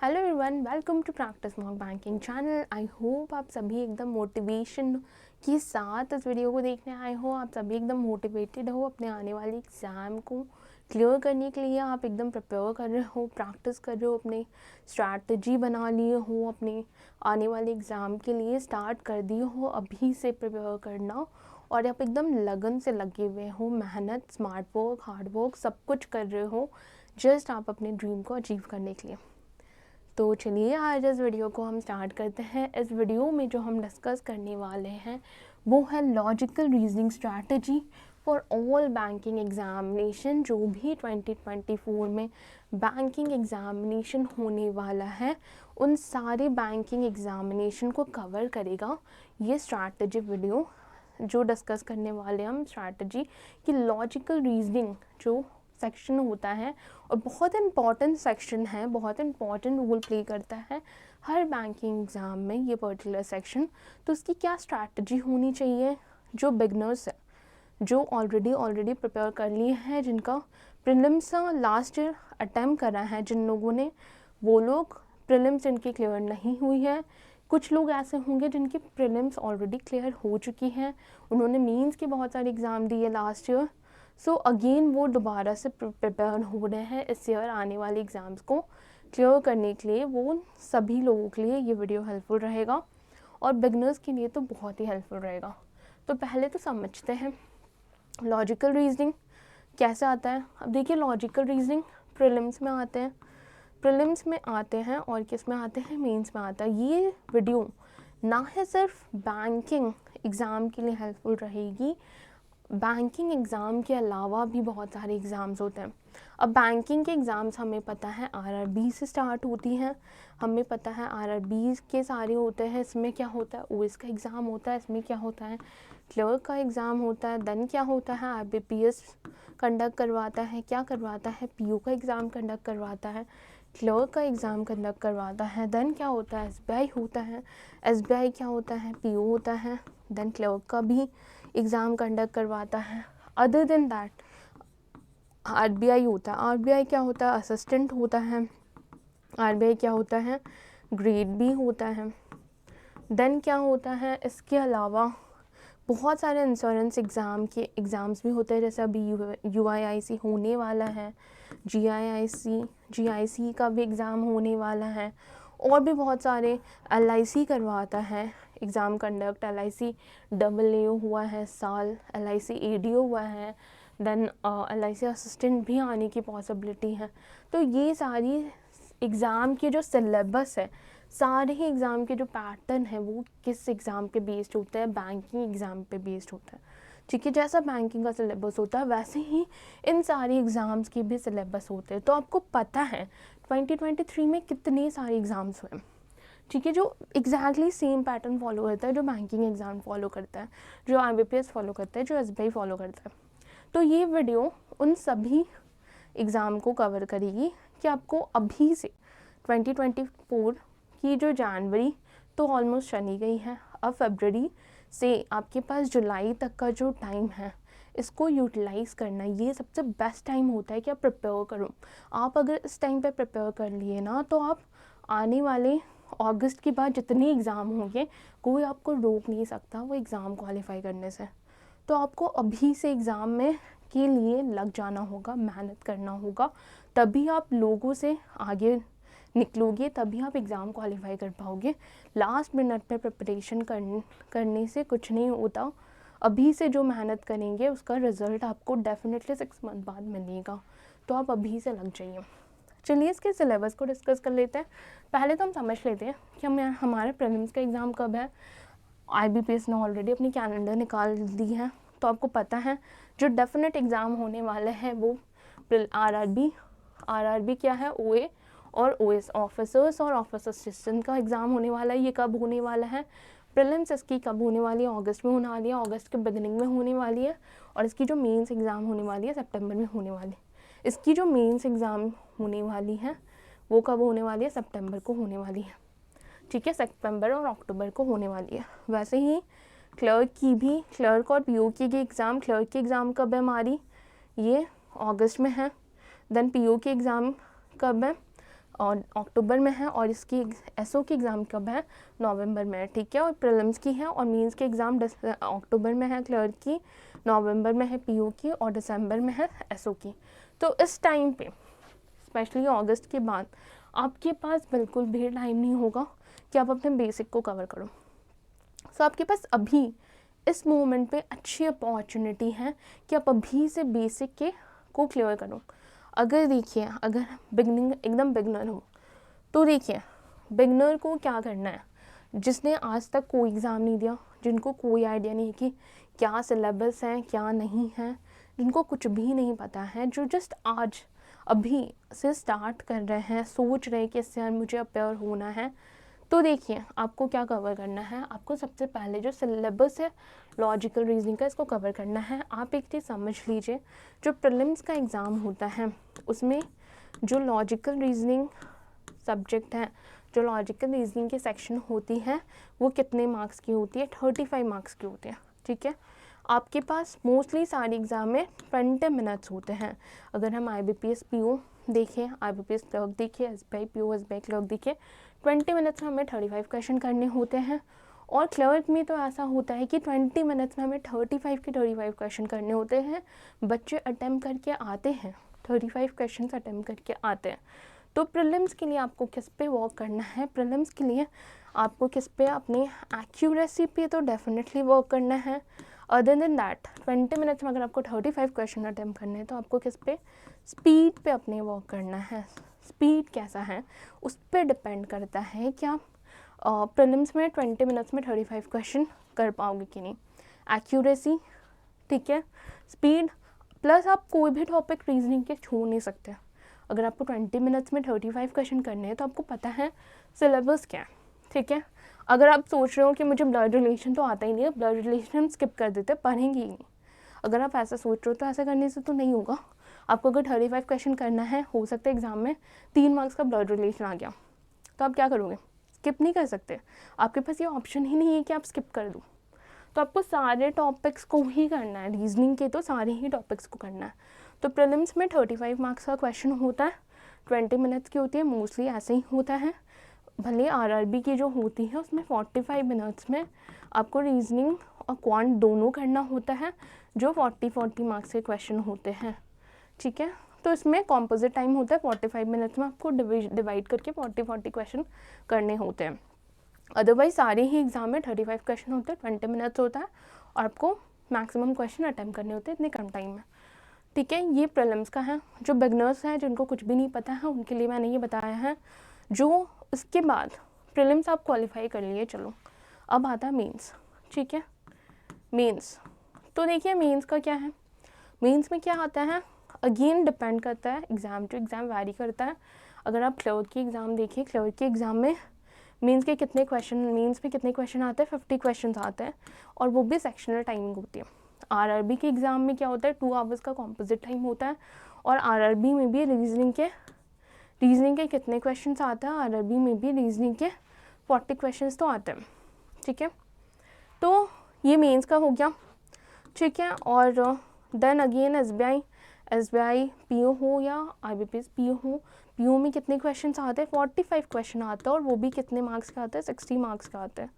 Hello everyone, welcome to practice mock banking channel. I hope आप सभी एकदम motivation के साथ इस वीडियो को देखने आए हो। आप सभी एकदम मोटिवेटेड हो अपने आने वाले एग्ज़ाम को क्लियर करने के लिए। आप एकदम प्रिपेयर कर रहे हो, प्रैक्टिस कर रहे हो, अपने स्ट्रैटेजी बना लिए हो, अपने आने वाले एग्ज़ाम के लिए स्टार्ट कर दिए हो अभी से प्रिपेयर करना। और आप एकदम लगन से लगे हुए हो, मेहनत, स्मार्ट वर्क, हार्ड वर्क सब कुछ कर रहे हो जस्ट आप अपने ड्रीम को अचीव करने के लिए। तो चलिए आज इस वीडियो को हम स्टार्ट करते हैं। इस वीडियो में जो हम डिस्कस करने वाले हैं वो है logical reasoning strategy for all banking examination. जो भी 2024 में बैंकिंग एग्जामिनेशन होने वाला है उन सारे बैंकिंग एग्जामिनेशन को कवर करेगा ये स्ट्रैटेजी वीडियो। जो डिस्कस करने वाले हम स्ट्रैटेजी कि लॉजिकल रीजनिंग जो सेक्शन होता है और बहुत इम्पॉर्टेंट सेक्शन है, बहुत इम्पॉर्टेंट रोल प्ले करता है हर बैंकिंग एग्ज़ाम में ये पर्टिकुलर सेक्शन। तो उसकी क्या स्ट्रैटेजी होनी चाहिए जो बिगनर्स है, जो ऑलरेडी प्रिपेयर कर लिए हैं, जिनका प्रीलिम्स लास्ट ईयर अटैम्प्ट करा है, जिन लोगों ने वो लोग प्रीलिम्स जिनकी क्लियर नहीं हुई है। कुछ लोग ऐसे होंगे जिनकी प्रीलिम्स ऑलरेडी क्लियर हो चुकी हैं, उन्होंने मींस के बहुत सारे एग्ज़ाम दिए लास्ट ईयर। सो अगेन वो दोबारा से प्रिपेयर हो रहे हैं इस ईयर आने वाले एग्ज़ाम्स को क्लियर करने के लिए। वो सभी लोगों के लिए ये वीडियो हेल्पफुल रहेगा और बिगनर्स के लिए तो बहुत ही हेल्पफुल रहेगा। तो पहले तो समझते हैं लॉजिकल रीजनिंग कैसे आता है। अब देखिए, लॉजिकल रीजनिंग प्रीलिम्स में आते हैं और किस में आते हैं, मेंस में आता है। ये वीडियो ना है सिर्फ बैंकिंग एग्ज़ाम के लिए हेल्पफुल रहेगी, बैंकिंग एग्ज़ाम के अलावा भी बहुत सारे एग्ज़ाम्स होते हैं। अब बैंकिंग के एग्ज़ाम्स हमें पता है आरआरबी से स्टार्ट होती हैं, हमें पता है आरआरबी के सारे होते हैं। इसमें क्या होता है, ओएस का एग्ज़ाम होता है, इसमें क्या होता है, क्लर्क का एग्ज़ाम होता है, देन क्या होता है, आईबीपीएस कंडक्ट करवाता है, क्या करवाता है, पीओ का एग्ज़ाम कंडक्ट करवाता है, क्लर्क का एग्ज़ाम कंडक्ट करवाता है, देन क्या होता है, एसबीआई होता है, एसबीआई क्या होता है, पीओ होता है, देन क्लर्क का भी एग्ज़ाम कंडक्ट करवाता है। अदर देन दैट आरबीआई होता है, आरबीआई क्या होता है, असिस्टेंट होता है, आरबीआई क्या होता है, ग्रेड बी होता है। देन क्या होता है, इसके अलावा बहुत सारे इंश्योरेंस एग्ज़ाम के एग्ज़ाम्स भी होते हैं, जैसे अभी यूआईआईसी होने वाला है, जीआईसी का भी एग्ज़ाम होने वाला है, और भी बहुत सारे एलआईसी करवाता है एग्ज़ाम कंडक्ट। एलआईसी AA हुआ है साल, एलआईसी एडीओ हुआ है, देन एलआईसी असिस्टेंट भी आने की पॉसिबिलिटी है। तो ये सारी एग्ज़ाम के जो सिलेबस है, सारे ही एग्ज़ाम के जो पैटर्न है वो किस एग्ज़ाम पे बेस्ड होता है, बैंकिंग एग्ज़ाम पे बेस्ड होता है। ठीक है, जैसा बैंकिंग का सिलेबस होता है वैसे ही इन सारे एग्ज़ाम्स के भी सिलेबस होते हैं। तो आपको पता है 2023 में कितने सारे एग्ज़ाम्स हुए, ठीक है, जो एग्जैक्टली सेम पैटर्न फॉलो करता है जो बैंकिंग एग्ज़ाम फॉलो करता है, जो आईबीपीएस फॉलो करता है, जो एसबीआई फॉलो करता है। तो ये वीडियो उन सभी एग्ज़ाम को कवर करेगी कि आपको अभी से 2024 की जो जनवरी तो ऑलमोस्ट चली गई है, अब फरवरी से आपके पास जुलाई तक का जो टाइम है इसको यूटिलाइज़ करना, ये सबसे बेस्ट टाइम होता है कि आप प्रिपेयर करो। आप अगर इस टाइम पे प्रिपेयर कर लिए ना तो आप आने वाले अगस्त के बाद जितने एग्ज़ाम होंगे कोई आपको रोक नहीं सकता वो एग्ज़ाम क्वालिफाई करने से। तो आपको अभी से एग्ज़ाम में के लिए लग जाना होगा, मेहनत करना होगा, तभी आप लोगों से आगे निकलोगे, तभी आप एग्ज़ाम क्वालिफाई कर पाओगे। लास्ट मिनट पे प्रिपरेशन करने से कुछ नहीं होता। अभी से जो मेहनत करेंगे उसका रिज़ल्ट आपको डेफिनेटली 6 मंथ बाद मिलेगा। तो आप अभी से लग जाइए। चलिए इसके सिलेबस को डिस्कस कर लेते हैं। पहले तो हम समझ लेते हैं कि हमारे प्रीलिम्स का एग्ज़ाम कब है। आईबीपीएस ने ऑलरेडी अपनी कैलेंडर निकाल दी है, तो आपको पता है जो डेफिनेट एग्ज़ाम होने वाले हैं वो आरआरबी क्या है, ओए और ओएस ऑफिसर्स और ऑफिस असिस्टेंट का एग्ज़ाम होने वाला है। ये कब होने वाला है, प्रीलिम्स इसकी कब होने वाली है, अगस्त में होने वाली है, अगस्त के बिगिनिंग में होने वाली है। और इसकी जो मेंस एग्ज़ाम होने वाली है सितंबर में होने वाली है। इसकी जो मेंस एग्ज़ाम होने वाली है वो कब होने वाली है, सितंबर को होने वाली है। ठीक है, सितंबर और अक्टूबर को होने वाली है। वैसे ही क्लर्क की भी, क्लर्क और पीओ की एग्ज़ाम, क्लर्क की एग्ज़ाम कब है हमारी, ये अगस्त में है। देन पीओ की एग्ज़ाम कब है, और अक्टूबर में है, और इसकी एसओ की एग्ज़ाम कब है, नवंबर में है, ठीक है। और प्रीलिम्स की है और मेंस के एग्ज़ाम अक्टूबर में है क्लर्क की, नवंबर में है पीओ की, और दिसंबर में है एसओ की। तो इस टाइम पे स्पेशली अगस्त के बाद आपके पास बिल्कुल भी टाइम नहीं होगा कि आप अपने बेसिक को कवर करो। सो आपके पास अभी इस मोमेंट पे अच्छी अपॉर्चुनिटी है कि आप अभी से बेसिक के को क्लियर करो। अगर देखिए, अगर बिगनिंग एकदम बिगनर हो तो देखिए, बिगनर को क्या करना है, जिसने आज तक कोई एग्ज़ाम नहीं दिया, जिनको कोई आइडिया नहीं कि क्या सिलेबस है क्या नहीं है, जिनको कुछ भी नहीं पता है, जो जस्ट आज अभी से स्टार्ट कर रहे हैं, सोच रहे हैं कि इससे मुझे अपेयर होना है, तो देखिए आपको क्या कवर करना है। आपको सबसे पहले जो सिलेबस है लॉजिकल रीजनिंग का, इसको कवर करना है। आप एक चीज़ समझ लीजिए, जो प्रीलिम्स का एग्ज़ाम होता है उसमें जो लॉजिकल रीजनिंग सब्जेक्ट है, जो लॉजिकल रीजनिंग की सेक्शन होती है, वो कितने मार्क्स की होती है, 35 मार्क्स की होती है, ठीक है। आपके पास मोस्टली सारे एग्ज़ाम में 20 मिनट्स होते हैं। अगर हम IBPS PO देखें, IBPS क्लर्क देखिए, SBI PO SBI क्लर्क देखिए, 20 मिनट्स में हमें 35 क्वेश्चन करने होते हैं। और क्लर्क में तो ऐसा होता है कि 20 मिनट्स में हमें 35 के 35 क्वेश्चन करने होते हैं। बच्चे अटैम्प्ट करके आते हैं, 35 क्वेश्चन अटैम्प्ट करके आते हैं। तो प्रीलिम्स के लिए आपको किस पे वर्क करना है, प्रीलिम्स के लिए आपको किस पे, अपनी एक्यूरेसी पे तो डेफिनेटली वर्क करना है। अदर देन दैट 20 मिनट्स में अगर आपको 35 क्वेश्चन अटैम्प्ट करने हैं तो आपको किस पे, स्पीड पे अपने वर्क करना है। स्पीड कैसा है उस पर डिपेंड करता है कि आप प्रीलिम्स में 20 मिनट्स में 35 क्वेश्चन कर पाओगे कि नहीं। एक्यूरेसी, ठीक है, स्पीड, प्लस आप कोई भी टॉपिक रीजनिंग के छोड़ नहीं सकते। अगर आपको 20 मिनट्स में 35 क्वेश्चन करने हैं तो आपको पता है सिलेबस क्या है, ठीक है। अगर आप सोच रहे हो कि मुझे ब्लड रिलेशन तो आता ही नहीं है, ब्लड रिलेशन हम स्किप कर देते, पढ़ेंगे ही नहीं, अगर आप ऐसा सोच रहे हो तो ऐसा करने से तो नहीं होगा। आपको अगर 35 क्वेश्चन करना है, हो सकता है एग्जाम में 3 मार्क्स का ब्लड रिलेशन आ गया, तो आप क्या करोगे, स्किप नहीं कर सकते, आपके पास ये ऑप्शन ही नहीं है कि आप स्किप कर दो। तो आपको सारे टॉपिक्स को ही करना है, रीजनिंग के तो सारे ही टॉपिक्स को करना है। तो प्रीलिम्स में 35 मार्क्स का क्वेश्चन होता है, 20 मिनट्स की होती है, मोस्टली ऐसे ही होता है। भले RRB की जो होती है उसमें 45 मिनट्स में आपको रीजनिंग और क्वांट दोनों करना होता है, जो 40 मार्क्स के क्वेश्चन होते हैं, ठीक है। तो इसमें कॉम्पोजिट टाइम होता है, 45 मिनट्स में आपको डिवाइड करके 40 क्वेश्चन करने होते हैं। अदरवाइज सारे ही एग्जाम में 35 क्वेश्चन होते हैं, 20 मिनट्स होता है, और आपको मैक्सिमम क्वेश्चन अटैम्प्ट करने होते हैं इतने कम टाइम में, ठीक है। ये प्रीलिम्स का है। जो बिगनर्स हैं, जिनको कुछ भी नहीं पता है, उनके लिए मैंने ये बताया है। जो उसके बाद प्रीलिम्स आप क्वालिफाई कर लिए, चलो अब आता है मेंस, ठीक है। मेंस, तो देखिए मेंस का क्या है, मेंस में क्या आता है, अगेन डिपेंड करता है, एग्ज़ाम टू एग्ज़ाम वैरी करता है। अगर आप क्लर्क की एग्ज़ाम देखिए, क्लर्क के एग्ज़ाम में मेंस के कितने क्वेश्चन, मेंस में कितने क्वेश्चन आते हैं, 50 क्वेश्चन आते हैं, और वो भी सेक्शनल टाइमिंग होती है। RRB के एग्ज़ाम में क्या होता है, 2 आवर्स का कॉम्पोजिट टाइम होता है, और RRB में भी रीजनिंग के कितने क्वेश्चंस आते हैं, RRB में भी रीजनिंग के 40 क्वेश्चंस तो आते हैं, ठीक है। तो ये मेंस का हो गया, ठीक है। और देन अगेन SBI PO हो या IBPS PO हो, PO में कितने क्वेश्चंस आते हैं, 45 क्वेश्चन आते हैं, और वो भी कितने मार्क्स का आता है, 60 मार्क्स का आता है,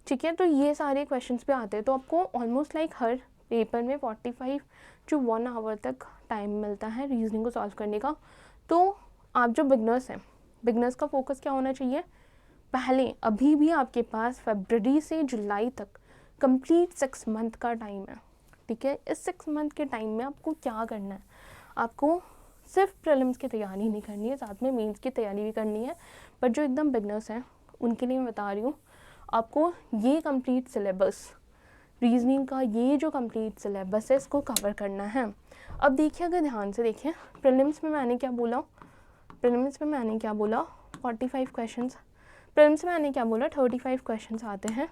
ठीक है। तो ये सारे क्वेश्चंस पे आते हैं, तो आपको ऑलमोस्ट लाइक हर पेपर में 45 to 1 आवर तक टाइम मिलता है रीजनिंग को सॉल्व करने का। तो आप जो बिगनर्स हैं, बिगनर्स का फोकस क्या होना चाहिए, पहले अभी भी आपके पास फरवरी से जुलाई तक कंप्लीट 6 मंथ का टाइम है, ठीक है। इस 6 मंथ के टाइम में आपको क्या करना है, आपको सिर्फ प्रीलिम्स की तैयारी नहीं करनी है, साथ में मेंस की तैयारी भी करनी है। बट जो एकदम बिगनर्स हैं उनके लिए मैं बता रही हूँ, आपको ये कंप्लीट सिलेबस, रीजनिंग का ये जो कंप्लीट सिलेबस है, इसको कवर करना है। अब देखिए, अगर ध्यान से देखिए, प्रीलिम्स में मैंने क्या बोला, 45 क्वेश्चंस, प्रीलिम्स में मैंने क्या बोला, 35 क्वेश्चंस आते हैं,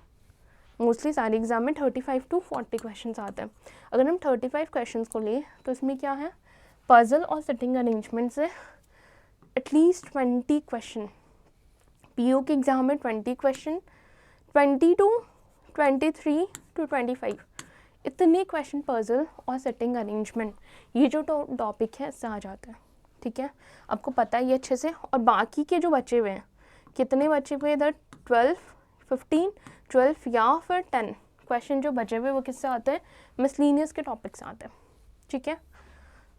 मोस्टली सारे एग्जाम में 35 to 40 क्वेश्चंस आते हैं। अगर हम 35 क्वेश्चंस को लें तो इसमें क्या है, पजल और सिटिंग अरेंजमेंट से एटलीस्ट 20 क्वेश्चन, PO के एग्ज़ाम में 20 क्वेश्चन, 20 to 23 to 25 इतने क्वेश्चन पजल और सिटिंग अरेंजमेंट, ये जो टॉपिक है इससे आ जाता है, ठीक है, आपको पता है ये अच्छे से। और बाकी के जो बचे हुए हैं, कितने बचे हुए इधर 12, 15, 12 या फिर 10 क्वेश्चन जो बचे हुए वो किससे आते हैं, मिसलिनियस के टॉपिक से आते हैं। ठीक है,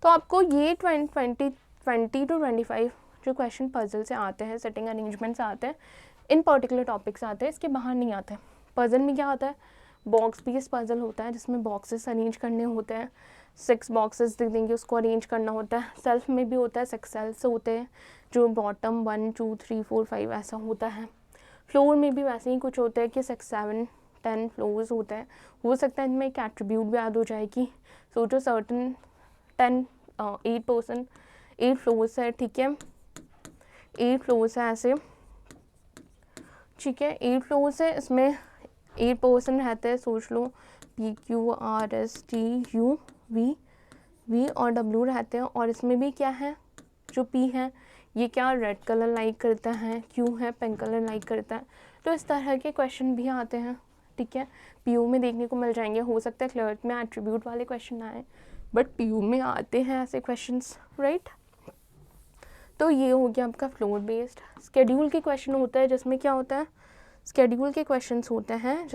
तो आपको ये 20 to 25 जो क्वेश्चन पजल से आते हैं, सेटिंग अरेंजमेंट से आते हैं, इन पर्टिकुलर टॉपिक से आते हैं, इसके बाहर नहीं आते। पजल में क्या आता है, बॉक्स बेस्ड पजल होता है जिसमें बॉक्सेस अरेंज करने होते हैं, 6 बॉक्सेस दे देंगे, उसको अरेंज करना होता है। सेल्फ में भी होता है, 6 सेल्स होते हैं जो बॉटम 1 2 3 4 5 ऐसा होता है। फ्लोर में भी वैसे ही कुछ होता है कि 6 7 10 फ्लोर्स होते हैं। हो सकता है इनमें एक एट्रीब्यूट भी याद हो जाएगी। सोचो सर्टन 8 फ्लोर्स है, ठीक है, 8 फ्लोर्स है ऐसे, ठीक है, 8 फ्लोर्स है, इसमें 8 पर्सन रहते हैं, सोच लो PQRSTUV और W रहते हैं। और इसमें भी क्या है, जो P है ये क्या रेड कलर लाइक करता है, Q है पिंक कलर लाइक करता है। तो इस तरह के क्वेश्चन भी आते हैं, ठीक है, PU में देखने को मिल जाएंगे। हो सकता है क्लर्क में एट्रीब्यूट वाले क्वेश्चन आए, बट PU में आते हैं ऐसे क्वेश्चंस, राइट। तो ये हो गया आपका फ्लोर बेस्ड। स्केड्यूल के क्वेश्चन होता है जिसमें क्या होता है, स्केड्यूल के क्वेश्चंस होते हैं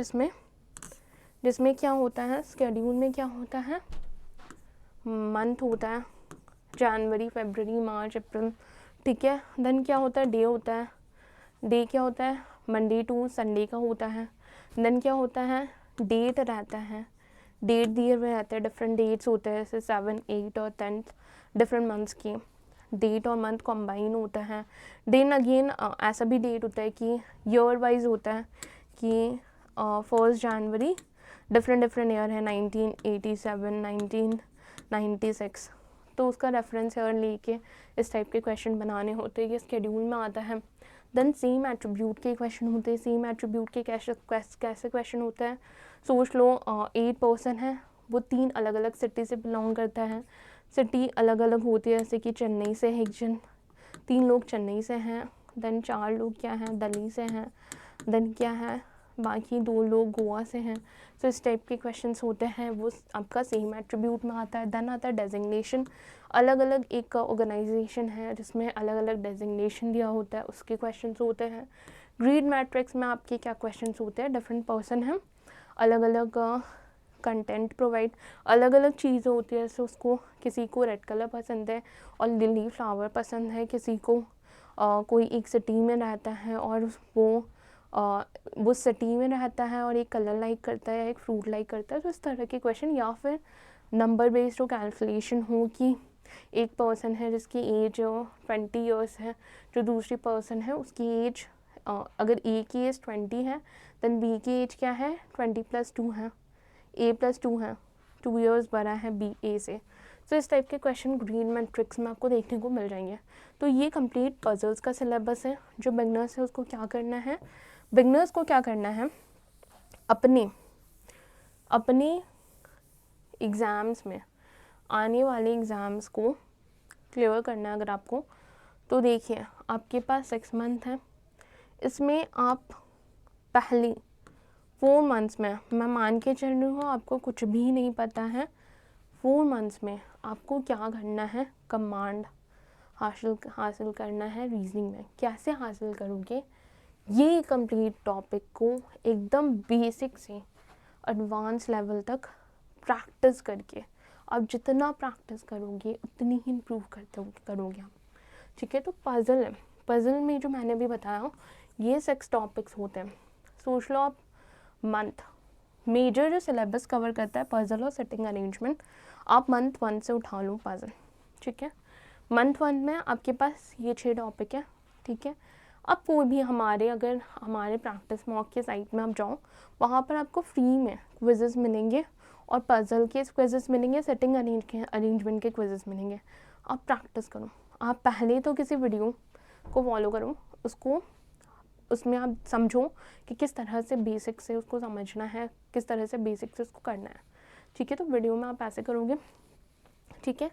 जिसमें क्या होता है, स्केड्यूल में क्या होता है, मंथ होता है, जनवरी फरवरी मार्च अप्रैल, ठीक है। देन क्या होता है, डे होता है, डे क्या होता है, मंडे टू संडे का होता है। देन क्या होता है, डेट रहता है, डेट दिए हुए रहते हैं, डिफरेंट डेट्स होते हैं, जैसे 7 8 और 10 डिफरेंट मंथ्स की डेट और मंथ कॉम्बाइन होता है। देन अगेन ऐसा भी डेट होता है कि ईयर वाइज होता है कि 1 जनवरी डिफरेंट ईयर है, 1987 1996, तो उसका रेफरेंस ईयर लेके इस टाइप के क्वेश्चन बनाने होते हैं, ये स्केड्यूल में आता है। देन सेम एट्रीब्यूट के क्वेश्चन होते हैं। सेम एट्रीब्यूट के कैसे क्वेश्चन होता है, सोच लो 8 पर्सन है, वो 3 अलग अलग सिटी से बिलोंग करता है। सिटी अलग अलग होती है, जैसे कि चेन्नई से एक जन, 3 लोग चेन्नई से हैं। देन 4 लोग क्या हैं, दिल्ली से हैं। देन क्या है, बाकी 2 लोग गोवा से हैं। तो इस टाइप के क्वेश्चंस होते हैं, वो आपका सेम एट्रीब्यूट में आता है। देन आता है डेजिग्नेशन, अलग अलग एक ऑर्गेनाइजेशन है जिसमें अलग अलग डेजिग्नेशन दिया होता है, उसके क्वेश्चंस होते हैं। ग्रीड मैट्रिक्स में आपके क्या क्वेश्चंस होते हैं, डिफरेंट पर्सन हैं, अलग अलग कंटेंट प्रोवाइड, अलग अलग चीज़ें होती है, जैसे उसको किसी को रेड कलर पसंद है और लिली फ्लावर पसंद है, किसी को कोई एक सिटी में रहता है और वो सिटी में रहता है और एक कलर लाइक करता है, एक फ्रूट लाइक करता है। तो इस तरह के क्वेश्चन, या फिर नंबर बेस्ड हो, कैलकुलेशन हो कि एक पर्सन है जिसकी एज 20 ईयर्स है, जो दूसरी पर्सन है उसकी एज अगर ए की एज 20 है, देन बी की एज क्या है 20+2 है, A+2 है, 2 ईयर्स बड़ा है बी ए से। तो इस टाइप के क्वेश्चन ग्रीन मैट्रिक्स में आपको देखने को मिल जाएंगे। तो ये कंप्लीट पजल्स का सिलेबस है। जो बिगनर्स है उसको क्या करना है, बिगनर्स को क्या करना है, अपने एग्ज़ाम्स में, आने वाले एग्ज़ाम्स को क्लियर करना है अगर आपको, तो देखिए आपके पास 6 मंथ है, इसमें आप पहली 4 मंथ्स में, मैं मान के चल रही हूँ आपको कुछ भी नहीं पता है, 4 मंथ्स में आपको क्या करना है, कमांड हासिल करना है रीजनिंग में। कैसे हासिल करोगे, ये कंप्लीट टॉपिक को एकदम बेसिक से एडवांस लेवल तक प्रैक्टिस करके, आप जितना प्रैक्टिस करोगे उतनी ही इम्प्रूव करोगे आप, ठीक है। तो पजल है, पजल में जो मैंने भी बताया ये 6 टॉपिक्स होते हैं। सोच लो आप मंथ, मेजर जो सिलेबस कवर करता है पजल और सेटिंग अरेंजमेंट, आप मंथ 1 से उठा लो पजल, ठीक है। मंथ 1 में आपके पास ये 6 टॉपिक है, ठीक है। अब कोई भी अगर हमारे प्रैक्टिस मॉक के साइट में आप जाओ, वहाँ पर आपको फ्री में क्विज़ेस मिलेंगे और पजल के क्विज़ेस मिलेंगे, सेटिंग अरेंजमेंट के क्विज़ेस मिलेंगे। आप प्रैक्टिस करो, आप पहले तो किसी वीडियो को फॉलो करो, उसमें आप समझो कि किस तरह से बेसिक से उसको समझना है, किस तरह से बेसिक से उसको करना है, ठीक है। तो वीडियो में आप ऐसे करोगे, ठीक है।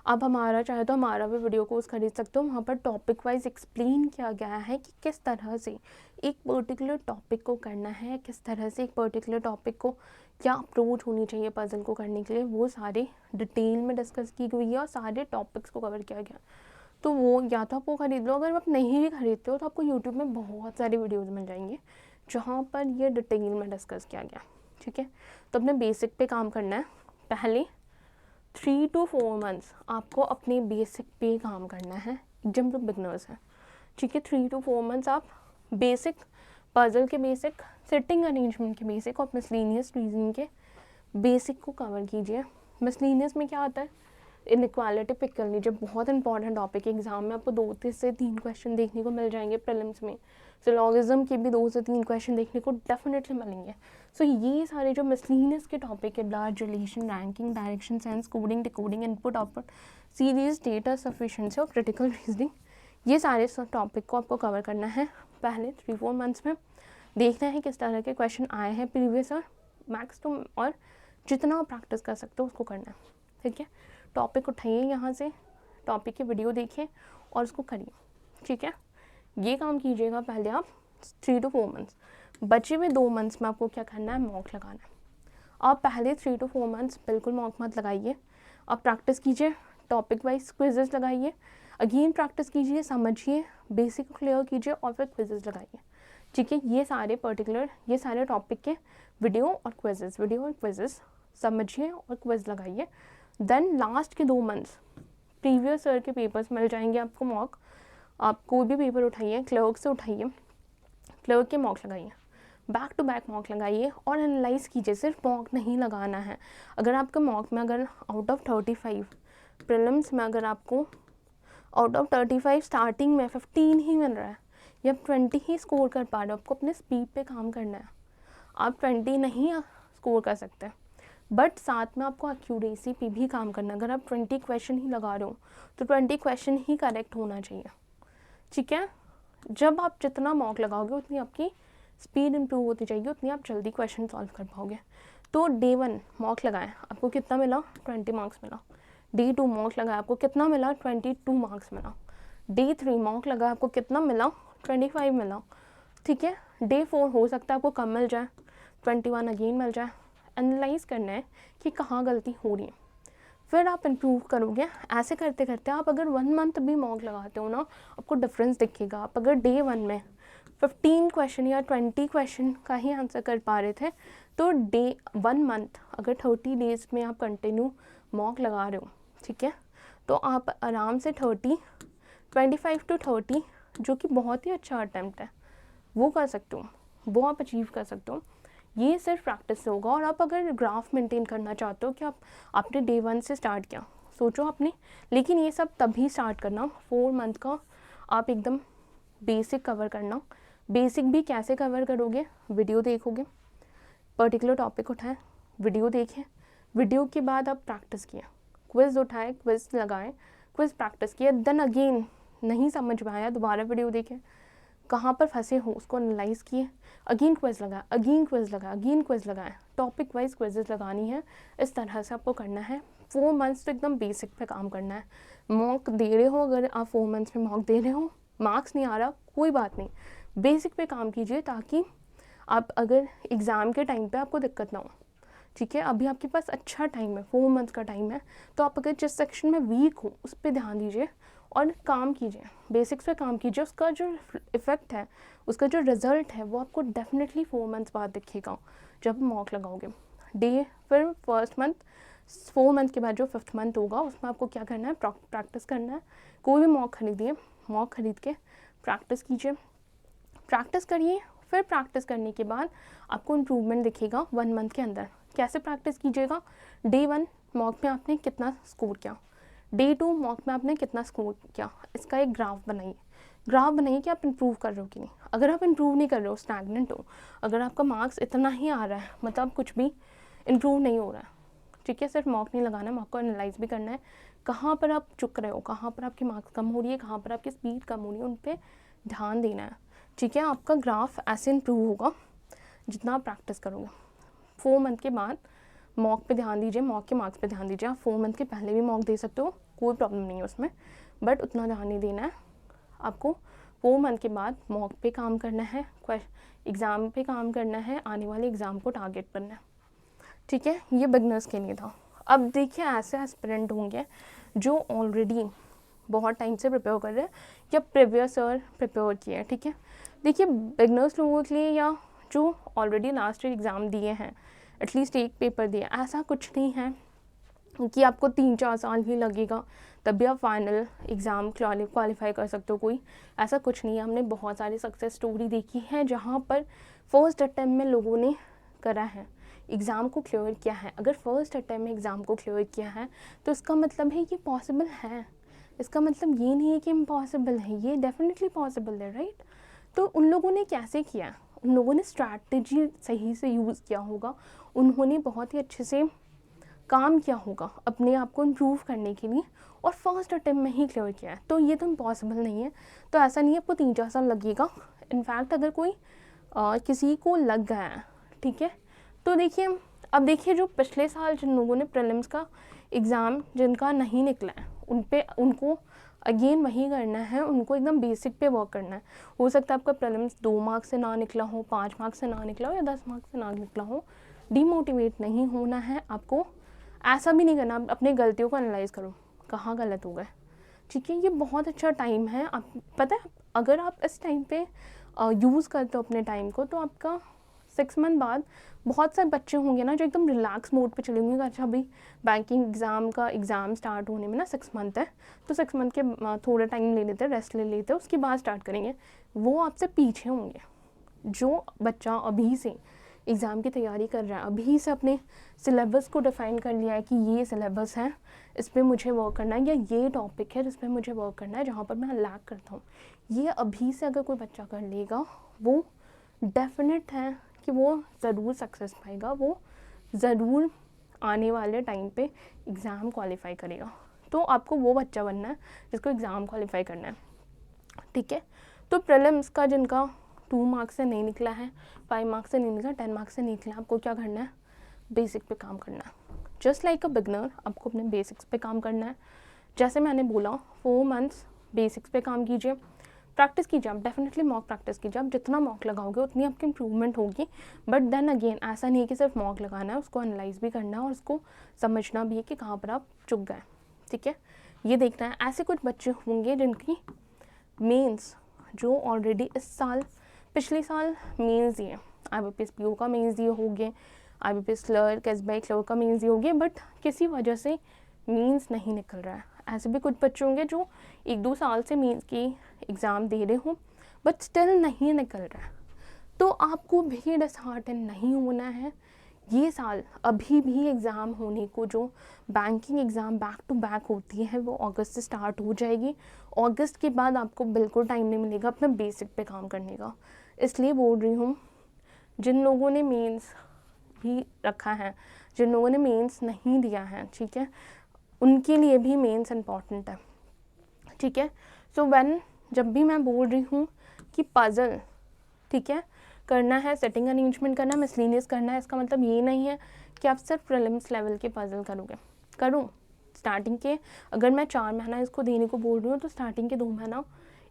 आप चाहे तो हमारा भी वीडियो कोर्स खरीद सकते हो, वहाँ पर टॉपिक वाइज एक्सप्लेन किया गया है कि किस तरह से एक पर्टिकुलर टॉपिक को करना है, किस तरह से एक पर्टिकुलर टॉपिक को क्या अप्रोच होनी चाहिए पजल को करने के लिए, वो सारे डिटेल में डिस्कस की गई है और सारे टॉपिक्स को कवर किया गया। तो वो या तो आप वो खरीद लो, अगर आप नहीं भी खरीदते हो तो आपको यूट्यूब में बहुत सारी वीडियोज़ मिल जाएंगे जहाँ पर ये डिटेल में डिस्कस किया गया, ठीक है। तो अपने बेसिक पे काम करना है। पहले 3 to 4 मंथ्स आपको अपने बेसिक पे काम करना है, एकदम जो बिगनर्स हैं, ठीक है। 3 to 4 मंथ्स आप बेसिक पजल के बेसिक, सिटिंग अरेंजमेंट के बेसिक और मिसलेनियस रीजनिंग के बेसिक को कवर कीजिए। मिसलेनियस में क्या आता है, इनइक्वालिटी पिक कर लीजिए, बहुत इंपॉर्टेंट टॉपिक है। एग्जाम में आपको 2 से 3 क्वेश्चन देखने को मिल जाएंगे प्रीलिम्स में। सिलोगिज्म के भी 2 से 3 क्वेश्चन देखने को डेफिनेटली मिलेंगे। सो ये सारे जो मिसलेनियस के टॉपिक है, blood relation, ranking, direction sense, coding, decoding, input output, series, data sufficiency और क्रिटिकल रीजनिंग, ये सारे टॉपिक को आपको कवर करना है पहले 3-4 मंथ्स में। देखना है किस तरह के क्वेश्चन आए हैं प्रीवियस और मैक्स टू, और जितना आप प्रैक्टिस कर सकते हो उसको करना है, ठीक है। टॉपिक उठाइए यहाँ से, टॉपिक की वीडियो देखिए और उसको करिए, ठीक है। ये काम कीजिएगा पहले आप 3 to 4 मंथ्स। बचे हुए 2 मंथ्स में आपको क्या करना है, मॉक लगाना है। आप पहले 3 to 4 मंथ्स बिल्कुल मॉक मत लगाइए, आप प्रैक्टिस कीजिए, टॉपिक वाइज क्विजेस लगाइए, अगेन प्रैक्टिस कीजिए, समझिए, बेसिक को क्लियर कीजिए और फिर क्विजेस लगाइए, ठीक है। ये सारे पर्टिकुलर, ये सारे टॉपिक के वीडियो और क्विजेस समझिए और क्विज लगाइए। देन लास्ट के 2 मंथ्स प्रीवियस ईयर के पेपर्स मिल जाएंगे आपको मॉक। आप कोई भी पेपर उठाइए, क्लर्क से उठाइए, क्लर्क के मॉक लगाइए, बैक टू बैक मॉक लगाइए और एनालाइज कीजिए। सिर्फ मॉक नहीं लगाना है। अगर आपका मॉक में अगर आउट ऑफ 35 प्रीलिम्स में अगर आपको आउट ऑफ 35 स्टार्टिंग में 15 ही मिल रहा है या 20 ही स्कोर कर पा रहे हो, आपको अपने स्पीड पे काम करना है। आप 20 नहीं स्कोर कर सकते, बट साथ में आपको एक्यूरेसी पे भी काम करना है। अगर आप 20 क्वेश्चन ही लगा रहे हो तो 20 क्वेश्चन ही करेक्ट होना चाहिए, ठीक है। जब आप जितना मॉक लगाओगे उतनी आपकी स्पीड इंप्रूव होती जाएगी, उतनी आप जल्दी क्वेश्चन सॉल्व कर पाओगे। तो डे 1 मॉक लगाएं, आपको कितना मिला, 20 मार्क्स मिला। डे 2 मॉक लगाया, आपको कितना मिला, 22 मार्क्स मिला। डे 3 मॉक लगाया, आपको कितना मिला, 25 मिला, ठीक है। डे 4 हो सकता है आपको कम मिल जाए, 21 अगेन मिल जाए। एनालाइज करना है कि कहाँ गलती हो रही है, फिर आप इम्प्रूव करोगे। ऐसे करते करते आप अगर 1 मंथ भी मॉक लगाते हो ना, आपको डिफरेंस दिखेगा। आप अगर डे 1 में 15 क्वेश्चन या 20 क्वेश्चन का ही आंसर कर पा रहे थे, तो डे 1 मंथ अगर 30 डेज में आप कंटिन्यू मॉक लगा रहे हो, ठीक है, तो आप आराम से 25 to 30, जो कि बहुत ही अच्छा अटैम्प्ट है, वो कर सकते हो, वो आप अचीव कर सकते हो। ये सिर्फ प्रैक्टिस से होगा। और आप अगर ग्राफ मेंटेन करना चाहते हो कि आपने डे 1 से स्टार्ट किया, सोचो आपने, लेकिन ये सब तभी स्टार्ट करना 4 मंथ का आप एकदम बेसिक कवर करना। बेसिक भी कैसे कवर करोगे, वीडियो देखोगे, पर्टिकुलर टॉपिक उठाएं, वीडियो देखें, वीडियो के बाद आप प्रैक्टिस किए, क्विज उठाएं, क्विज लगाएं, क्विज प्रैक्टिस किए, देन अगेन नहीं समझ में आया दोबारा वीडियो देखें, कहाँ पर फंसे हो उसको एनालाइज किए, अगेन क्विज लगाए, अगेन क्विज लगाए, अगेन क्विज लगाए, टॉपिक वाइज क्विजेस लगानी है। इस तरह से आपको करना है। 4 मंथ्स तो एकदम बेसिक पे काम करना है। मॉक दे रहे हो, अगर आप 4 मंथ्स में मॉक दे रहे हो, मार्क्स नहीं आ रहा, कोई बात नहीं, बेसिक पे काम कीजिए ताकि आप अगर एग्ज़ाम के टाइम पे आपको दिक्कत ना हो, ठीक है। अभी आपके पास अच्छा टाइम है, 4 मंथ्स का टाइम है, तो आप अगर जिस सेक्शन में वीक हो उस पर ध्यान दीजिए और काम कीजिए, बेसिक्स पे काम कीजिए। उसका जो इफ़ेक्ट है, उसका जो रिज़ल्ट है, वो आपको डेफिनेटली 4 मंथ्स बाद दिखेगा जब मॉक लगाओगे। फिर फर्स्ट मंथ, 4 मंथ के बाद जो 5th मंथ होगा उसमें आपको क्या करना है, प्रैक्टिस करना है। कोई भी मॉक खरीदिए, मॉक खरीद के प्रैक्टिस कीजिए, प्रैक्टिस करिए। फिर प्रैक्टिस करने के बाद आपको इम्प्रूवमेंट दिखेगा 1 मंथ के अंदर। कैसे प्रैक्टिस कीजिएगा, डे 1 मॉक में आपने कितना स्कोर किया, डे 2 मॉक में आपने कितना स्कोर किया, इसका एक ग्राफ बनाइए। ग्राफ बनाइए कि आप इम्प्रूव कर रहे हो कि नहीं। अगर आप इम्प्रूव नहीं कर रहे हो, स्टैग्नेंट हो, अगर आपका मार्क्स इतना ही आ रहा है, मतलब कुछ भी इम्प्रूव नहीं हो रहा है, ठीक है, सिर्फ मॉक नहीं लगाना, मॉक को एनालाइज भी करना है। कहाँ पर आप चुक रहे हो, कहाँ पर आपकी मार्क्स कम हो रही है, कहाँ पर आपकी स्पीड कम हो रही है, उन पर ध्यान देना है, ठीक है। आपका ग्राफ ऐसे इम्प्रूव होगा जितना आप प्रैक्टिस करोगे। 4 मंथ के बाद मॉक पे ध्यान दीजिए, मॉक के मार्क्स पे ध्यान दीजिए। आप 4 मंथ के पहले भी मॉक दे सकते हो, कोई प्रॉब्लम नहीं है उसमें, बट उतना ध्यान नहीं देना है आपको। 4 मंथ के बाद मॉक पे काम करना है, एग्ज़ाम पे काम करना है, आने वाले एग्ज़ाम को टारगेट करना है, ठीक है। ये बिगनर्स के लिए था। अब देखिए, ऐसे एस्पिरेंट होंगे जो ऑलरेडी बहुत टाइम से प्रिपेयर कर रहे हैं या प्रीवियस ईयर प्रिपेयर किए हैं, ठीक है। देखिए बिगनर्स लोगों के लिए या जो ऑलरेडी लास्ट ईयर एग्ज़ाम दिए हैं, एटलीस्ट एक पेपर दिया, ऐसा कुछ नहीं है कि आपको 3-4 साल ही लगेगा तब भी आप फाइनल एग्ज़ाम क्वालिफाई कर सकते हो। कोई ऐसा कुछ नहीं है। हमने बहुत सारी सक्सेस स्टोरी देखी है जहाँ पर फर्स्ट अटैम्प्ट में लोगों ने करा है, एग्ज़ाम को क्लियर किया है। अगर फर्स्ट अटैम्प्ट में एग्ज़ाम को क्लियर किया है तो इसका मतलब है कि पॉसिबल है, इसका मतलब ये नहीं है कि इम्पॉसिबल है, ये डेफिनेटली पॉसिबल है, राइट। तो उन लोगों ने कैसे किया, उन लोगों ने स्ट्रैटेजी सही से यूज़ किया होगा, उन्होंने बहुत ही अच्छे से काम किया होगा अपने आप को इम्प्रूव करने के लिए और फर्स्ट अटैम्प्ट में ही क्लियर किया है। तो ये तो इम्पॉसिबल नहीं है। तो ऐसा नहीं है आपको 3-4 साल लगेगा। इनफैक्ट अगर कोई किसी को लग गया है, ठीक है, तो देखिए अब देखिए जो पिछले साल जिन लोगों ने प्रीलिम्स का एग्ज़ाम जिनका नहीं निकला है उनको अगेन वही करना है, उनको एकदम बेसिक पे वर्क करना है। हो सकता है आपका प्रीलिम्स 2 मार्क्स से ना निकला हो, 5 मार्क्स से ना निकला हो या 10 मार्क्स से ना निकला हो। डीमोटिवेट नहीं होना है आपको, ऐसा भी नहीं करना अपनी गलतियों को एनालाइज़ करो कहाँ गलत हो गए, ठीक है। ये बहुत अच्छा टाइम है। आप पता है अगर आप इस टाइम पे यूज़ करते हो अपने टाइम को, तो आपका 6 मंथ बाद बहुत सारे बच्चे होंगे ना जो एकदम रिलैक्स मोड पे चले होंगे। अच्छा अभी बैंकिंग एग्ज़ाम का एग्ज़ाम स्टार्ट होने में ना 6 मंथ है, तो 6 मंथ के थोड़ा टाइम ले लेते हैं, रेस्ट ले लेते हैं, उसके बाद स्टार्ट करेंगे। वो आपसे पीछे होंगे। जो बच्चा अभी से एग्ज़ाम की तैयारी कर रहा है, अभी से अपने सिलेबस को डिफ़ाइन कर लिया है कि ये सिलेबस है, इस पर मुझे वर्क करना है, या ये टॉपिक है जिस पर मुझे वर्क करना है, जहाँ पर मैं लैग करता हूँ, ये अभी से अगर कोई बच्चा कर लेगा, वो डेफिनेट है कि वो ज़रूर सक्सेस पाएगा, वो ज़रूर आने वाले टाइम पे एग्ज़ाम क्वालिफाई करेगा। तो आपको वो बच्चा बनना है जिसको एग्ज़ाम क्वालिफाई करना है, ठीक है। तो प्रीलिम्स का जिनका 2 मार्क्स से नहीं निकला है, 5 मार्क्स से नहीं निकला, 10 मार्क्स से नहीं निकला, आपको क्या करना है, बेसिक पे काम करना है। जस्ट लाइक अ बिगनर आपको अपने बेसिक्स पे काम करना है। जैसे मैंने बोला 4 मंथ्स बेसिक्स पे काम कीजिए, प्रैक्टिस कीजिए, आप डेफिनेटली मॉक प्रैक्टिस कीजिए। आप जितना मॉक लगाओगे उतनी आपकी इंप्रूवमेंट होगी। बट देन अगेन ऐसा नहीं है कि सिर्फ मॉक लगाना है, उसको एनालाइज भी करना है और उसको समझना भी है कि कहाँ पर आप चुक गए, ठीक है। ये देखना है। ऐसे कुछ बच्चे होंगे जिनकी मेंस जो ऑलरेडी इस साल पिछले साल मेंस दिए, IBPS PO का मेंस दिए होंगे, IBPS क्लर्क, SBI क्लर्क का मेंस दिए होंगे, बट किसी वजह से मेंस नहीं निकल रहा है। ऐसे भी कुछ बच्चे होंगे जो 1-2 साल से मेंस की एग्ज़ाम दे रहे हो बट स्टिल नहीं निकल रहा है। तो आपको भी डिसहार्टन नहीं होना है। ये साल अभी भी एग्ज़ाम होने को, जो banking exam back to back होती है वो अगस्त से स्टार्ट हो जाएगी। अगस्त के बाद आपको बिल्कुल टाइम नहीं मिलेगा अपने बेसिक पे काम करने का। इसलिए बोल रही हूँ जिन लोगों ने मेंस भी रखा है, जिन लोगों ने मेंस नहीं दिया है, ठीक है, उनके लिए भी मेंस इम्पॉर्टेंट है, ठीक है। सो जब भी मैं बोल रही हूँ कि पज़ल, ठीक है, करना है, सेटिंग अरेंजमेंट करना है, मिसलेनियस करना है, इसका मतलब ये नहीं है कि आप सिर्फ प्रीलिम्स लेवल के पज़ल करोगे। करूँ स्टार्टिंग के, अगर मैं 4 महीना इसको देने को बोल रही हूँ तो स्टार्टिंग के 2 महीना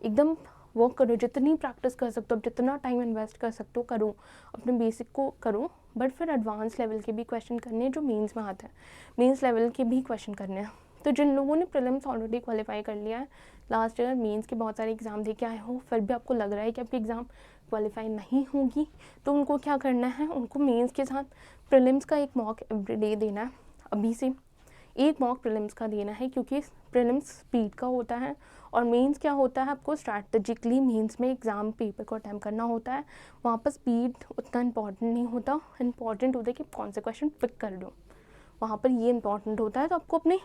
एकदम वर्क करो, जितनी प्रैक्टिस कर सकते हो, जितना टाइम इन्वेस्ट कर सकते हो करो, अपने बेसिक को करो। बट फिर एडवांस लेवल के भी क्वेश्चन करने हैं जो मेंस में आते हैं, मेंस लेवल के भी क्वेश्चन करने हैं। तो जिन लोगों ने प्रीलिम्स ऑलरेडी क्वालिफाई कर लिया है, लास्ट ईयर मेंस के बहुत सारे एग्ज़ाम दे के आए हो, फिर भी आपको लग रहा है कि आपकी एग्ज़ाम क्वालिफाई नहीं होगी, तो उनको क्या करना है, उनको मेंस के साथ प्रीलिम्स का एक मॉक एवरीडे देना है। अभी से एक मॉक प्रीलिम्स का देना है, क्योंकि प्रीलिम्स स्पीड का होता है और मेंस क्या होता है, आपको स्ट्रैटेजिकली मेंस में एग्ज़ाम पेपर को अटैम्प्ट करना होता है। वहाँ पर स्पीड उतना इंपॉर्टेंट नहीं होता, इंपॉर्टेंट होता है कि कौन से क्वेश्चन पिक कर लो, वहाँ पर ये इंपॉर्टेंट होता है। तो आपको अपने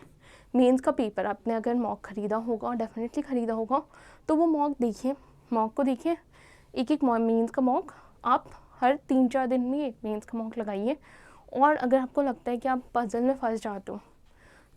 मेंस का पेपर आपने अगर मॉक ख़रीदा होगा, डेफिनेटली ख़रीदा होगा, तो वो मॉक देखिए, मॉक को देखिए, एक मेंस का मॉक आप हर 3-4 दिन में एक मेंस का मॉक लगाइए। और अगर आपको लगता है कि आप पज़ल में फंस जाते हो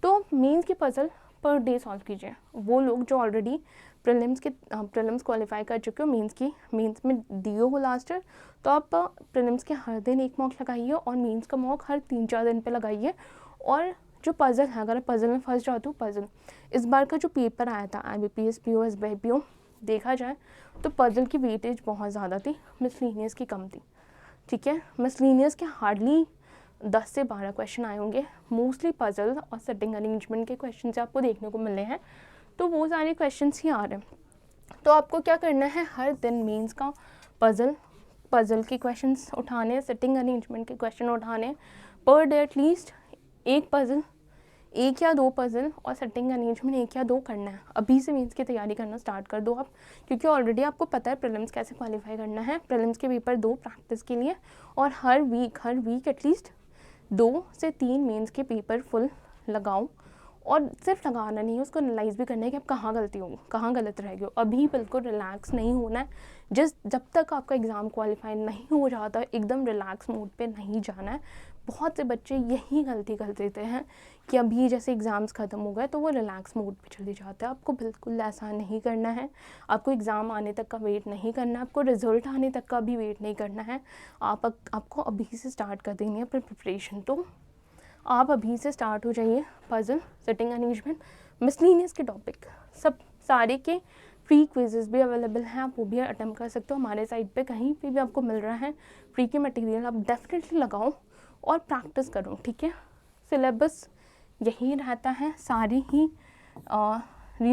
तो मेंस के पज़ल पर डे सॉल्व कीजिए। वो लोग जो ऑलरेडी प्रीलिम्स क्वालिफाई कर चुके हो, मेंस में दिए हो लास्ट ईयर, तो आप प्रीलिम्स के हर दिन एक मॉक लगाइए और मेंस का मॉक हर 3-4 दिन पे लगाइए। और जो पज़ल है, अगर आप पज़ल में फंस जाते हो, पज़ल इस बार का जो पेपर आया था IBPS PO SBI PO, देखा जाए तो पज़ल की वेटेज बहुत ज़्यादा थी, मिसलेनियस की कम थी, ठीक है। मिसलेनियस के हार्डली 10 से 12 क्वेश्चन आए होंगे, मोस्टली पज़ल और सेटिंग अरेंजमेंट के क्वेश्चन से आपको देखने को मिले हैं। तो वो सारे क्वेश्चंस ही आ रहे हैं। तो आपको क्या करना है, हर दिन मेंस का पजल के क्वेश्चंस उठाने, सिटिंग अरेंजमेंट के क्वेश्चन उठाने, पर डे एटलीस्ट एक पजल, एक या दो पजल और सेटिंग अरेंजमेंट एक या दो करना है। अभी से मेंस की तैयारी करना स्टार्ट कर दो आप, क्योंकि ऑलरेडी आपको पता है प्रीलिम्स कैसे क्वालिफाई करना है। प्रीलिम्स के पेपर 2 प्रैक्टिस के लिए, और हर वीक एटलीस्ट 2 से 3 मेंस के पेपर फुल लगाओ। और सिर्फ लगाना नहीं है, उसको एनालाइज भी करना है कि आप कहाँ गलती होगी, कहाँ गलत रह गए हो। अभी बिल्कुल रिलैक्स नहीं होना है, जब तक आपका एग्ज़ाम क्वालिफाई नहीं हो जाता एकदम रिलैक्स मोड पे नहीं जाना है। बहुत से बच्चे यही गलती कर देते हैं कि अभी जैसे एग्ज़ाम्स ख़त्म हो गए तो वो रिलैक्स मोड पे चले जाते हैं। आपको बिल्कुल ऐसा नहीं करना है। आपको एग्ज़ाम आने तक का वेट नहीं करना, आपको रिज़ल्ट आने तक का भी वेट नहीं करना है। आपको अभी से स्टार्ट कर देनी है अपनी प्रिपरेशन। तो आप अभी से स्टार्ट हो जाइए। पजल, सिटिंग अरेंजमेंट, मिसलिनियस के टॉपिक सब सारे के फ्री क्विजेस भी अवेलेबल हैं, आप वो भी अटेम्प्ट कर सकते हो। हमारे साइट पे कहीं पे भी आपको मिल रहा है फ्री के मटेरियल, आप डेफिनेटली लगाओ और प्रैक्टिस करो, ठीक है। सिलेबस यही रहता है, सारी ही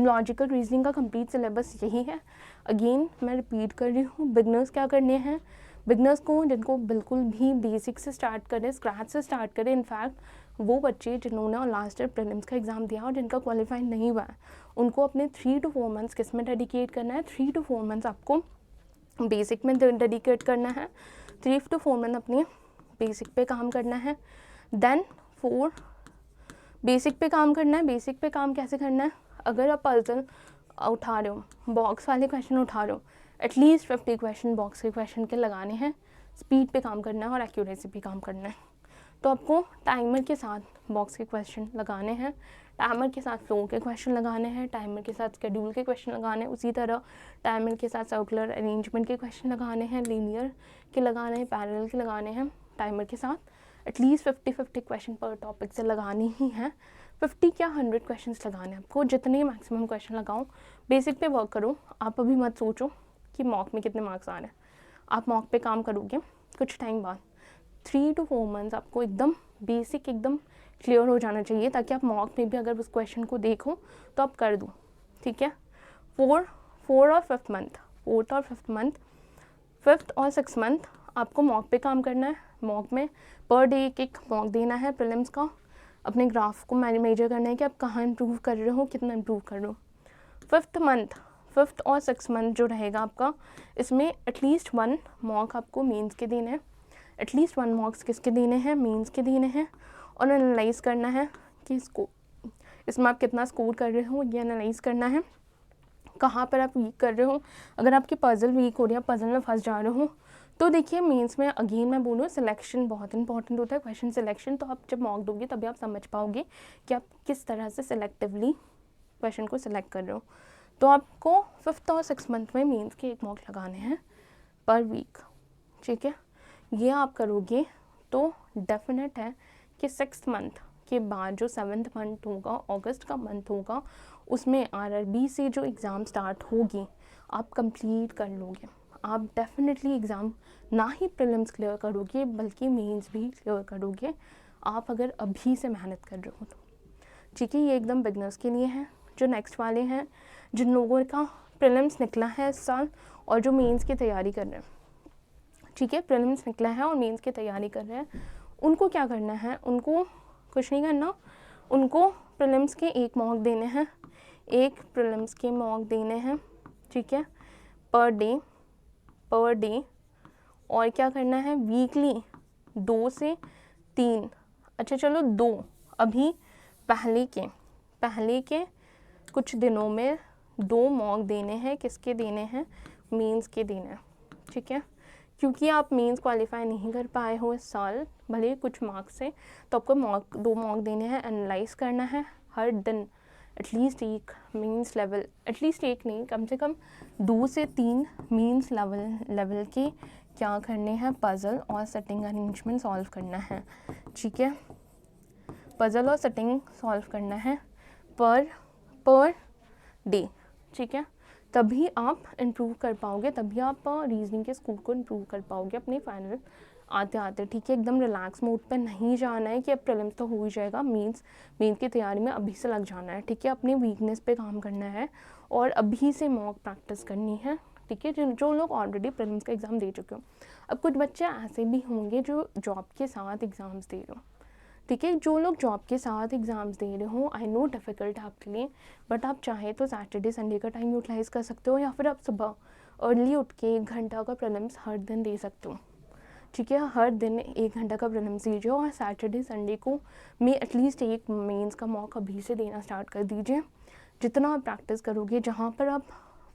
लॉजिकल रीजनिंग का कंप्लीट सिलेबस यही है। अगेन मैं रिपीट कर रही हूँ, बिगनर्स क्या करने हैं, बिगनर्स को जिनको बिल्कुल भी बेसिक से स्टार्ट करें, स्क्रैच से स्टार्ट करें। इनफैक्ट वो बच्चे जिन्होंने लास्ट ईयर प्रीलिम्स का एग्ज़ाम दिया और जिनका क्वालिफाई नहीं हुआ है, उनको अपने 3 to 4 मंथ्स किस में डेडिकेट करना है। 3 to 4 मंथ्स आपको बेसिक में डेडिकेट करना है। 3 to 4 मंथ अपनी बेसिक पे काम करना है। देन 4 बेसिक पे काम करना है। बेसिक पे काम कैसे करना है, अगर आप पजल उठा रहे हो, बॉक्स वाले क्वेश्चन उठा रहे हो, एटलीस्ट 50 क्वेश्चन बॉक्स के क्वेश्चन के लगाने हैं। स्पीड पे काम करना है और एक्यूरेसी पे काम करना है। तो आपको टाइमर के साथ बॉक्स के क्वेश्चन लगाने हैं, टाइमर के साथ फ्लो के क्वेश्चन लगाने हैं, टाइमर के साथ शेड्यूल के क्वेश्चन लगाने हैं, उसी तरह टाइमर के साथ सर्कुलर अरेंजमेंट के क्वेश्चन लगाने हैं, लीनियर के लगाने हैं, पैरेलल के लगाने हैं। टाइमर के साथ एटलीस्ट 50 क्वेश्चन पर टॉपिक से लगानी ही है। 50 क्या 100 क्वेश्चंस लगाने हैं आपको, जितने मैक्सिमम क्वेश्चन लगाओ। बेसिक पे वर्क करो। आप अभी मत सोचो कि मॉक में कितने मार्क्स आ रहे हैं, आप मॉक पे काम करोगे कुछ टाइम बाद। 3 to 4 मंथ्स आपको एकदम बेसिक एकदम क्लियर हो जाना चाहिए, ताकि आप मॉक में भी अगर उस क्वेश्चन को देखो तो आप कर दो, ठीक है। 4 और 5th मंथ, 4th और 5th मंथ, 5th और 6th मंथ आपको मॉक पे काम करना है। मॉक में पर डे एक मॉक देना है प्रीलिम्स का। अपने ग्राफ को मेजर करना है कि आप कहाँ इम्प्रूव कर रहे हो, कितना इम्प्रूव कर रहे हो। 5th और 6th मंथ जो रहेगा आपका, इसमें एटलीस्ट 1 मॉक आपको मेंस के देने हैं। एटलीस्ट 1 मॉक्स किसके देने हैं, मेंस के देने हैं। और एनालाइज करना है कि इसमें आप कितना स्कोर कर रहे हो, ये एनालाइज करना है। कहाँ पर आप वीक कर रहे हो। अगर आपकी पजल वीक हो रही है, पजल में फंस जा रहे हो, तो देखिए मेंस में अगेन मैं बोलूँ सिलेक्शन बहुत इंपॉर्टेंट होता है, क्वेश्चन सिलेक्शन। तो आप जब मॉक दोगे तभी आप समझ पाओगे कि आप किस तरह से सिलेक्टिवली क्वेश्चन को सिलेक्ट कर रहे हो। तो आपको 5th और 6th मंथ में मेंस के एक मॉक लगाने हैं पर वीक, ठीक है। ये आप करोगे तो डेफिनेट है कि 6th मंथ के बाद जो 7th मंथ होगा, अगस्त का मंथ होगा, उसमें RRB से जो एग्ज़ाम स्टार्ट होगी आप कंप्लीट कर लोगे। आप डेफिनेटली एग्ज़ाम ना ही प्रीलिम्स क्लियर करोगे बल्कि मेंस भी क्लियर करोगे, आप अगर अभी से मेहनत कर रहे हो तो, ठीक है। ये एकदम बिगनर्स के लिए है। जो नेक्स्ट वाले हैं, जिन लोगों का प्रीलिम्स निकला है इस साल और जो मेंस की तैयारी कर रहे हैं, ठीक है, प्रीलिम्स निकला है और मेंस की तैयारी कर रहे हैं, उनको क्या करना है, उनको कुछ नहीं करना। उनको प्रीलिम्स के एक मॉक देने हैं, एक प्रीलिम्स के मॉक देने हैं, ठीक है, पर डे। और क्या करना है, वीकली 2 से 3, अच्छा चलो 2, अभी पहले के कुछ दिनों में 2 मॉक देने हैं। किसके देने हैं, मेंस के देने हैं, ठीक है। क्योंकि आप मेंस क्वालिफाई नहीं कर पाए हो इस साल भले कुछ मार्क्स से, तो आपको 2 मॉक देने हैं। एनालाइज करना है हर दिन एटलीस्ट एक मेंस लेवल, एटलीस्ट एक नहीं, कम से कम 2 से 3 मेंस लेवल के क्या करने हैं, पजल और सेटिंग अरेंजमेंट सॉल्व करना है, ठीक है। पजल और सेटिंग सॉल्व करना है पर डे, ठीक है। तभी आप इम्प्रूव कर पाओगे, तभी आप रीजनिंग के स्कोर को इम्प्रूव कर पाओगे अपने फाइनल आते आते, ठीक है। एकदम रिलैक्स मोड पे नहीं जाना है कि अब प्रीलिम्स तो हो ही जाएगा, मेंस की तैयारी में अभी से लग जाना है, ठीक है। अपनी वीकनेस पे काम करना है और अभी से मॉक प्रैक्टिस करनी है, ठीक है। जो लोग ऑलरेडी प्रीलिम्स का एग्ज़ाम दे चुके हो, अब कुछ बच्चे ऐसे भी होंगे जो जॉब के साथ एग्ज़ाम्स दे रहे हो, ठीक है। जो लोग जॉब के साथ एग्ज़ाम्स दे रहे हो, आई नो डिफ़िकल्ट है आपके लिए, बट आप चाहे तो सैटरडे संडे का टाइम यूटिलाइज़ कर सकते हो, या फिर आप सुबह अर्ली उठ के 1 घंटा का प्रीलिम्स हर दिन दे सकते हो, ठीक है। हर दिन 1 घंटा का प्रीलिम्स दीजिए और सैटरडे संडे को में एटलीस्ट एक मेंस का मॉक अभी से देना स्टार्ट कर दीजिए। जितना आप प्रैक्टिस करोगे, जहाँ पर आप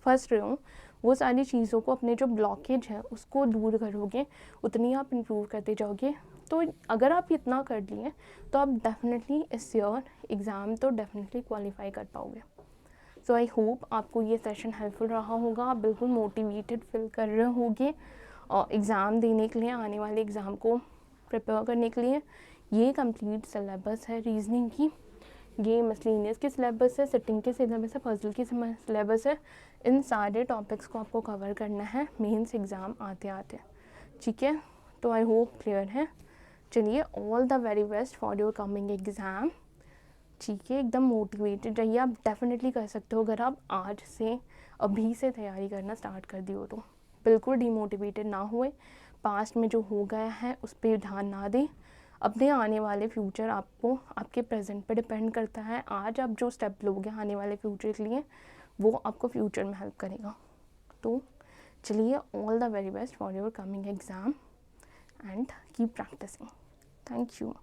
फंस रहे हो, वो सारी चीज़ों को, अपने जो ब्लॉकेज है उसको दूर करोगे, उतनी आप इम्प्रूव करते जाओगे। तो अगर आप इतना कर लिए तो आप डेफिनेटली इस ईयर एग्ज़ाम तो डेफिनेटली क्वालिफाई कर पाओगे। सो आई होप आपको ये सेशन हेल्पफुल रहा होगा, आप बिल्कुल मोटिवेटेड फील कर रहे होगे और एग्ज़ाम देने के लिए, आने वाले एग्ज़ाम को प्रिपेयर करने के लिए। ये कंप्लीट सिलेबस है रीजनिंग की, ये मिसलेनियस की सिलेबस है, सिटिंग के सिलेबस है, पजल की सिलेबस है। इन सारे टॉपिक्स को आपको कवर करना है मेंस एग्ज़ाम आते आते, ठीक है। तो आई होप क्लियर है। चलिए, all the very best for your coming exam, ठीक है। एकदम मोटिवेटेड रहिए, आप डेफिनेटली कर सकते हो अगर आप आज से अभी से तैयारी करना स्टार्ट कर दी हो तो। बिल्कुल डिमोटिवेटेड ना हुए, पास्ट में जो हो गया है उस पर ध्यान ना दें। अपने आने वाले फ्यूचर आपको आपके प्रेजेंट पे डिपेंड करता है। आज आप जो स्टेप लोगे आने वाले फ्यूचर के लिए, वो आपको फ्यूचर में हेल्प करेगा। तो चलिए, all the very best for your coming exam and keep practising. Thank you.